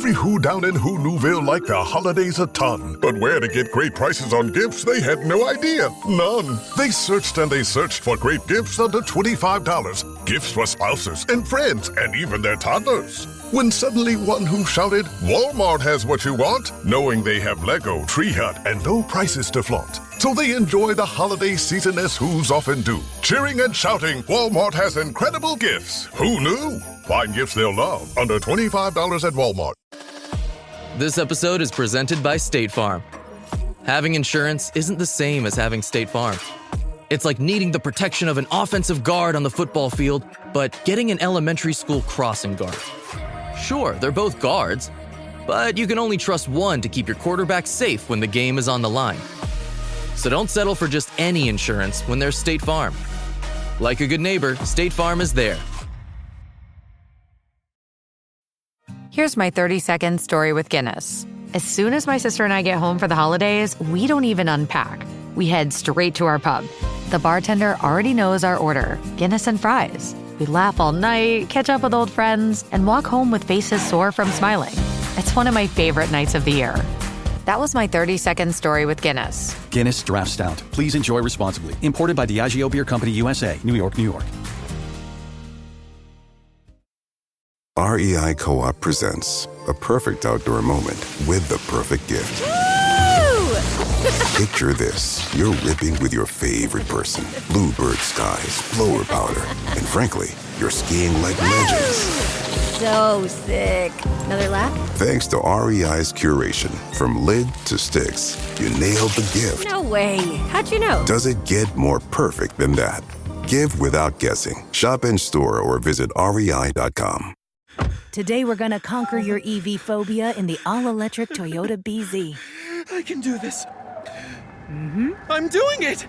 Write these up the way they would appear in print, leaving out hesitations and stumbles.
Every Who down in Who Newville liked the holidays a ton, but where to get great prices on gifts, they had no idea. None. They searched and they searched for great gifts under $25. Gifts for spouses and friends and even their toddlers. When suddenly one Who shouted, Walmart has what you want, knowing they have Lego, Tree Hut, and no prices to flaunt. So they enjoy the holiday season as Who's often do. Cheering and shouting, Walmart has incredible gifts. Who knew? Find gifts they'll love under $25 at Walmart. This episode is presented by State Farm. Having insurance isn't the same as having State Farm. It's like needing the protection of an offensive guard on the football field, but getting an elementary school crossing guard. Sure, they're both guards, but you can only trust one to keep your quarterback safe when the game is on the line. So don't settle for just any insurance when there's State Farm. Like a good neighbor, State Farm is there. Here's my 30-second story with Guinness. As soon as my sister and I get home for the holidays, we don't even unpack. We head straight to our pub. The bartender already knows our order, Guinness and fries. We laugh all night, catch up with old friends, and walk home with faces sore from smiling. It's one of my favorite nights of the year. That was my 30-second story with Guinness. Guinness Draft Stout. Please enjoy responsibly. Imported by Diageo Beer Company, USA, New York, New York. REI Co-op presents a perfect outdoor moment with the perfect gift. Picture this. You're ripping with your favorite person. Bluebird skies, blower powder, and frankly, you're skiing like legends. So sick. Another lap? Thanks to REI's curation, from lid to sticks, you nailed the gift. No way. How'd you know? Does it get more perfect than that? Give without guessing. Shop in store or visit rei.com. Today we're gonna conquer your EV phobia in the all-electric Toyota BZ. I can do this. I'm doing it!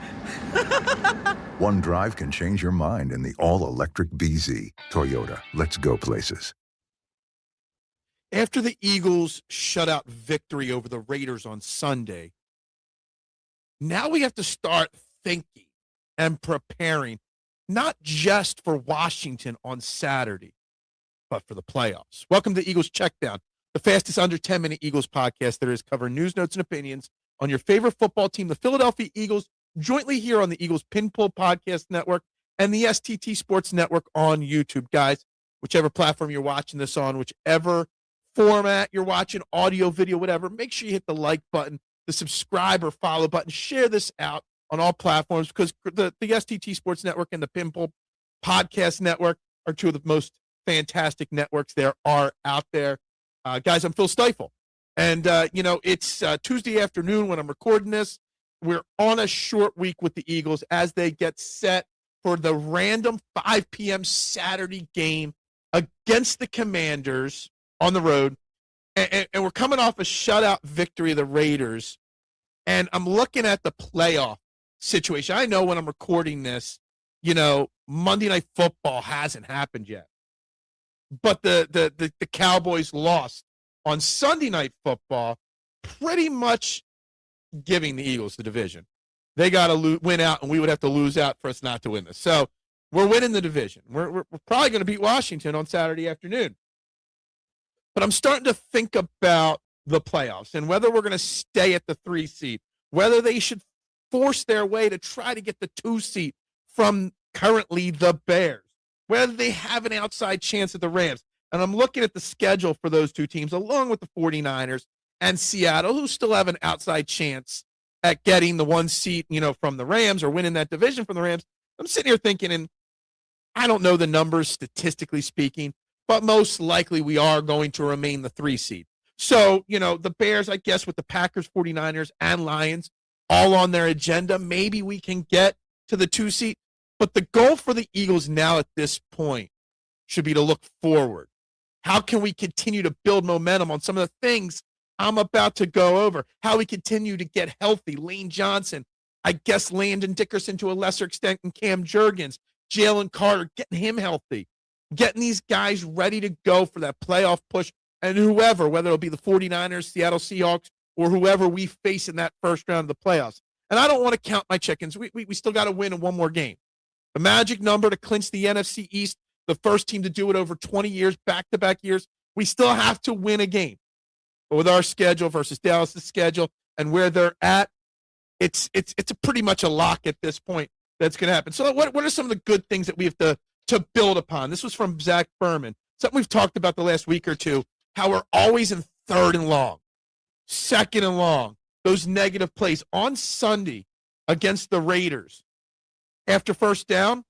One drive can change your mind in the all-electric BZ. Toyota, let's go places. After the Eagles' shutout victory over the Raiders on Sunday, now we have to start thinking and preparing, not just for Washington on Saturday, but for the playoffs. Welcome to Eagles Checkdown, the fastest under 10-minute Eagles podcast that is covering news, notes, and opinions on your favorite football team, the Philadelphia Eagles, jointly here on the Eagles Pinpull Podcast Network and the STT Sports Network on YouTube. Guys, whichever platform you're watching this on, whichever format you're watching, audio, video, whatever, make sure you hit the like button, the subscribe or follow button, share this out on all platforms, because the STT Sports Network and the Pinpull Podcast Network are two of the most fantastic networks there are out there. Guys, I'm Phil Stiefel. And, it's Tuesday afternoon when I'm recording this. We're on a short week with the Eagles as they get set for the random 5 p.m. Saturday game against the Commanders on the road. And we're coming off a shutout victory of the Raiders. And I'm looking at the playoff situation. I know when I'm recording this, Monday Night Football hasn't happened yet. But the Cowboys lost on Sunday Night Football, pretty much giving the Eagles the division. They got to win out, and we would have to lose out for us not to win this. So we're winning the division. We're probably going to beat Washington on Saturday afternoon. But I'm starting to think about the playoffs and whether we're going to stay at the 3 seed, whether they should force their way to try to get the 2 seed from currently the Bears, whether they have an outside chance at the Rams. And I'm looking at the schedule for those two teams, along with the 49ers and Seattle, who still have an outside chance at getting the 1 seat, from the Rams or winning that division from the Rams. I'm sitting here thinking, and I don't know the numbers statistically speaking, but most likely we are going to remain the 3 seed. So, the Bears, I guess, with the Packers, 49ers, and Lions all on their agenda, maybe we can get to the 2 seed. But the goal for the Eagles now at this point should be to look forward. How can we continue to build momentum on some of the things I'm about to go over? How we continue to get healthy. Lane Johnson, I guess Landon Dickerson to a lesser extent, and Cam Jurgens, Jalen Carter, getting him healthy. Getting these guys ready to go for that playoff push. And whoever, whether it'll be the 49ers, Seattle Seahawks, or whoever we face in that first round of the playoffs. And I don't want to count my chickens. We still got to win in one more game. The magic number to clinch the NFC East, the first team to do it over 20 years, back-to-back years. We still have to win a game. But with our schedule versus Dallas' schedule and where they're at, it's a pretty much a lock at this point that's going to happen. So what are some of the good things that we have to build upon? This was from Zach Berman. Something we've talked about the last week or two, how we're always in third and long, second and long, those negative plays. On Sunday against the Raiders, after first down,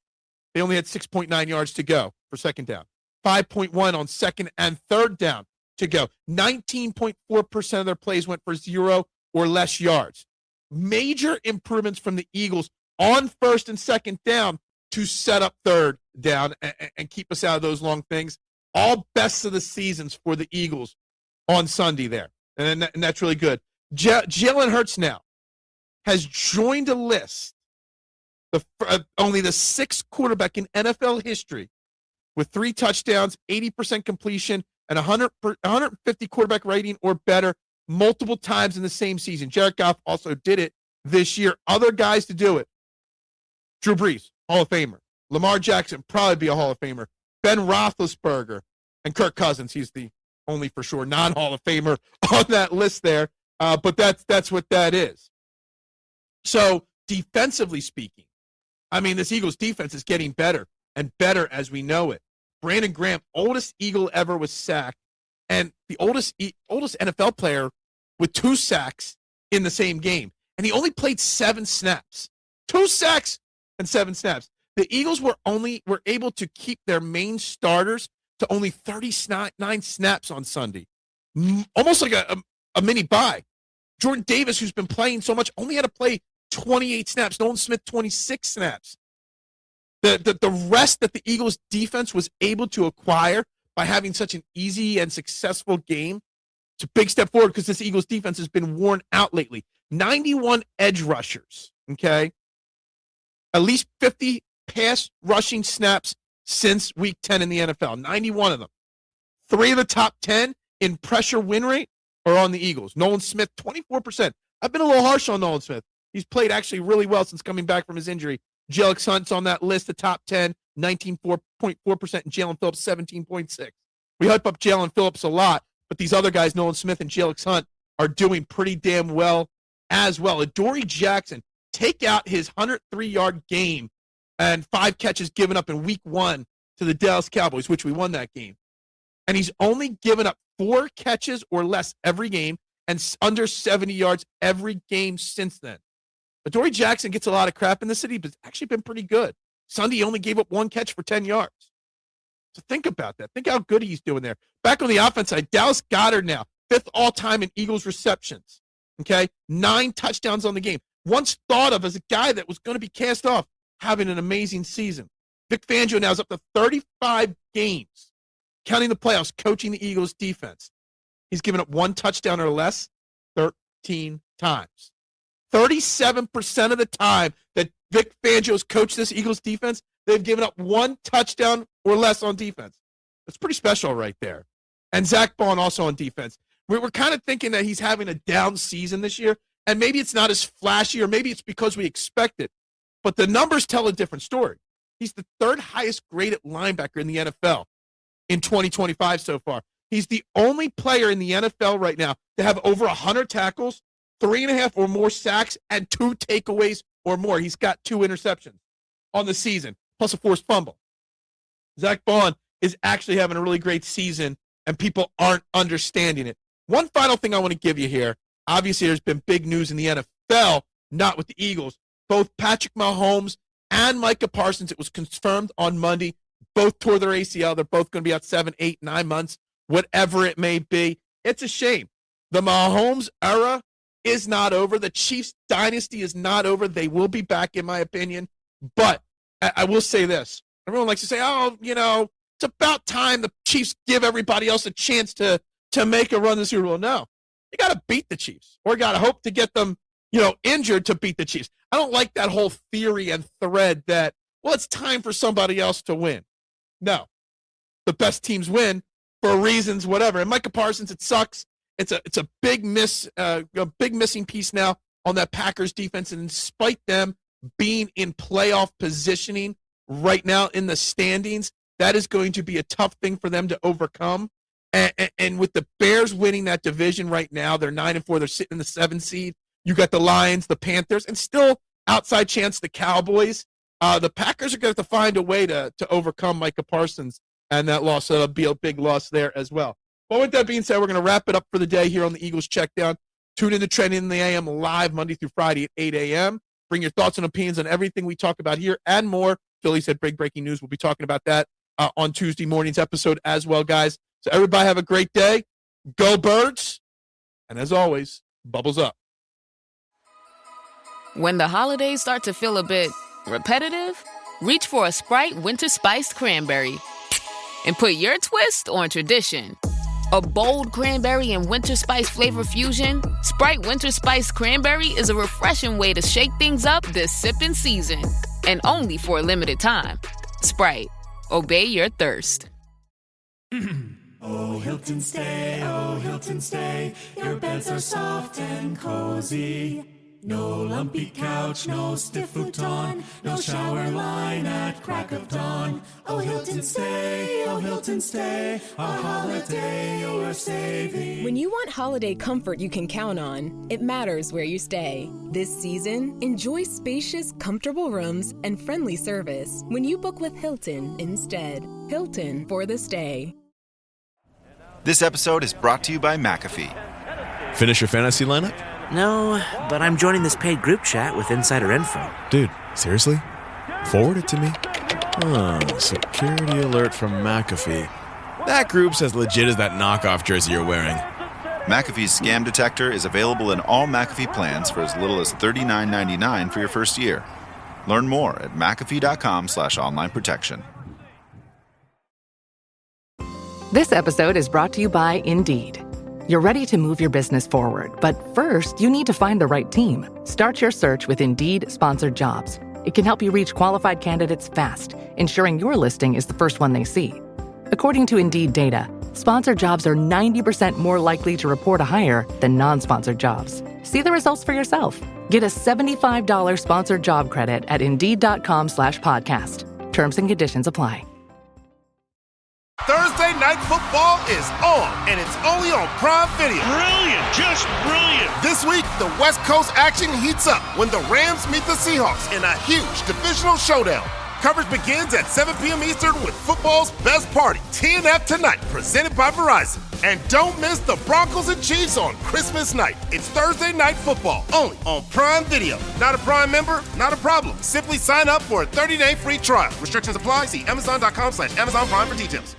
they only had 6.9 yards to go for second down, 5.1 on second and third down to go. 19.4% of their plays went for 0 or less yards. Major improvements from the Eagles on first and second down to set up third down and keep us out of those long things. All best of the seasons for the Eagles on Sunday there. And that's really good. Jalen Hurts now has joined a list, only the sixth quarterback in NFL history with 3 touchdowns, 80% completion, and 150 quarterback rating or better multiple times in the same season. Jared Goff also did it this year. Other guys to do it: Drew Brees, Hall of Famer. Lamar Jackson, probably be a Hall of Famer. Ben Roethlisberger and Kirk Cousins. He's the only for sure non-Hall of Famer on that list there. But that's what that is. So defensively speaking, I mean, this Eagles defense is getting better and better as we know it. Brandon Graham, oldest Eagle ever, was sacked, and the oldest NFL player with 2 sacks in the same game. And he only played 7 snaps. 2 sacks and 7 snaps. The Eagles were able to keep their main starters to only 39 snaps on Sunday. Almost like a mini bye. Jordan Davis, who's been playing so much, only had to play 28 snaps. Nolan Smith, 26 snaps. The rest that the Eagles defense was able to acquire by having such an easy and successful game, it's a big step forward because this Eagles defense has been worn out lately. 91 edge rushers, okay? At least 50 pass rushing snaps since week 10 in the NFL, 91 of them. 3 of the top 10 in pressure win rate are on the Eagles. Nolan Smith, 24%. I've been a little harsh on Nolan Smith. He's played actually really well since coming back from his injury. Jalen Hunt's on that list, the top 10, 19.4%, and Jalen Phillips, 17.6%. We hype up Jalen Phillips a lot, but these other guys, Nolan Smith and Jalen Hunt, are doing pretty damn well as well. Adoree Jackson, take out his 103-yard game and 5 catches given up in week 1 to the Dallas Cowboys, which we won that game. And he's only given up 4 catches or less every game and under 70 yards every game since then. Adoree Jackson gets a lot of crap in the city, but it's actually been pretty good. Sunday, he only gave up 1 catch for 10 yards. So think about that. Think how good he's doing there. Back on the offense side, Dallas Goedert now, 5th all-time in Eagles receptions. Okay? 9 touchdowns on the game. Once thought of as a guy that was going to be cast off, having an amazing season. Vic Fangio now is up to 35 games, counting the playoffs, coaching the Eagles defense. He's given up 1 touchdown or less 13 times. 37% of the time that Vic Fangio's coached this Eagles defense, they've given up 1 touchdown or less on defense. That's pretty special right there. And Zach Bond also on defense. We're kind of thinking that he's having a down season this year, and maybe it's not as flashy, or maybe it's because we expect it. But the numbers tell a different story. He's the 3rd highest graded linebacker in the NFL in 2025 so far. He's the only player in the NFL right now to have over 100 tackles, 3.5 or more sacks, and 2 takeaways or more. He's got 2 interceptions on the season, plus a forced fumble. Zach Bond is actually having a really great season, and people aren't understanding it. One final thing I want to give you here. Obviously, there's been big news in the NFL, not with the Eagles. Both Patrick Mahomes and Micah Parsons, it was confirmed on Monday, both tore their ACL. They're both going to be out 7, 8, 9 months, whatever it may be. It's a shame. The Mahomes era is not over. The Chiefs dynasty is not over. They will be back, in my opinion. But I will say this. Everyone likes to say, oh, it's about time the Chiefs give everybody else a chance to make a run this Super Bowl. No. You got to beat the Chiefs, or got to hope to get them, injured to beat the Chiefs. I don't like that whole theory and thread that, well, it's time for somebody else to win. No. The best teams win for reasons, whatever. And Micah Parsons, it sucks. It's a big missing piece now on that Packers defense. And despite them being in playoff positioning right now in the standings, that is going to be a tough thing for them to overcome. And with the Bears winning that division right now, they're 9-4. They're sitting in the 7th seed. You got the Lions, the Panthers, and still outside chance the Cowboys. The Packers are going to have to find a way to overcome Micah Parsons and that loss. So it'll be a big loss there as well. But with that being said, we're going to wrap it up for the day here on the Eagles Checkdown. Tune in to Trend in the AM live Monday through Friday at 8 a.m. Bring your thoughts and opinions on everything we talk about here and more. Philly said big breaking news. We'll be talking about that on Tuesday morning's episode as well, guys. So everybody have a great day. Go Birds. And as always, bubbles up. When the holidays start to feel a bit repetitive, reach for a Sprite Winter Spiced Cranberry and put your twist on tradition. A bold cranberry and winter spice flavor fusion, Sprite Winter Spiced Cranberry is a refreshing way to shake things up this sipping season. And only for a limited time. Sprite. Obey your thirst. Oh, Hilton stay, your beds are soft and cozy. No lumpy couch, no stiff futon, no shower line at crack of dawn. Oh, Hilton stay, a holiday you're saving. When you want holiday comfort you can count on, it matters where you stay. This season, enjoy spacious, comfortable rooms and friendly service when you book with Hilton instead. Hilton for the stay. This episode is brought to you by McAfee. Finish your fantasy lineup? No, but I'm joining this paid group chat with insider info. Dude, seriously? Forward it to me. Security alert from McAfee. That group's as legit as that knockoff jersey you're wearing. McAfee's scam detector is available in all McAfee plans for as little as $39.99 for your first year. Learn more at McAfee.com/online protection. This episode is brought to you by Indeed. You're ready to move your business forward, but first, you need to find the right team. Start your search with Indeed-sponsored jobs. It can help you reach qualified candidates fast, ensuring your listing is the first one they see. According to Indeed data, sponsored jobs are 90% more likely to report a hire than non-sponsored jobs. See the results for yourself. Get a $75 sponsored job credit at Indeed.com/podcast. Terms and conditions apply. Thursday Night Football is on, and it's only on Prime Video. Brilliant, just brilliant. This week, the West Coast action heats up when the Rams meet the Seahawks in a huge divisional showdown. Coverage begins at 7 p.m. Eastern with football's best party, TNF Tonight, presented by Verizon. And don't miss the Broncos and Chiefs on Christmas night. It's Thursday Night Football, only on Prime Video. Not a Prime member? Not a problem. Simply sign up for a 30-day free trial. Restrictions apply. See Amazon.com/Amazon Prime for details.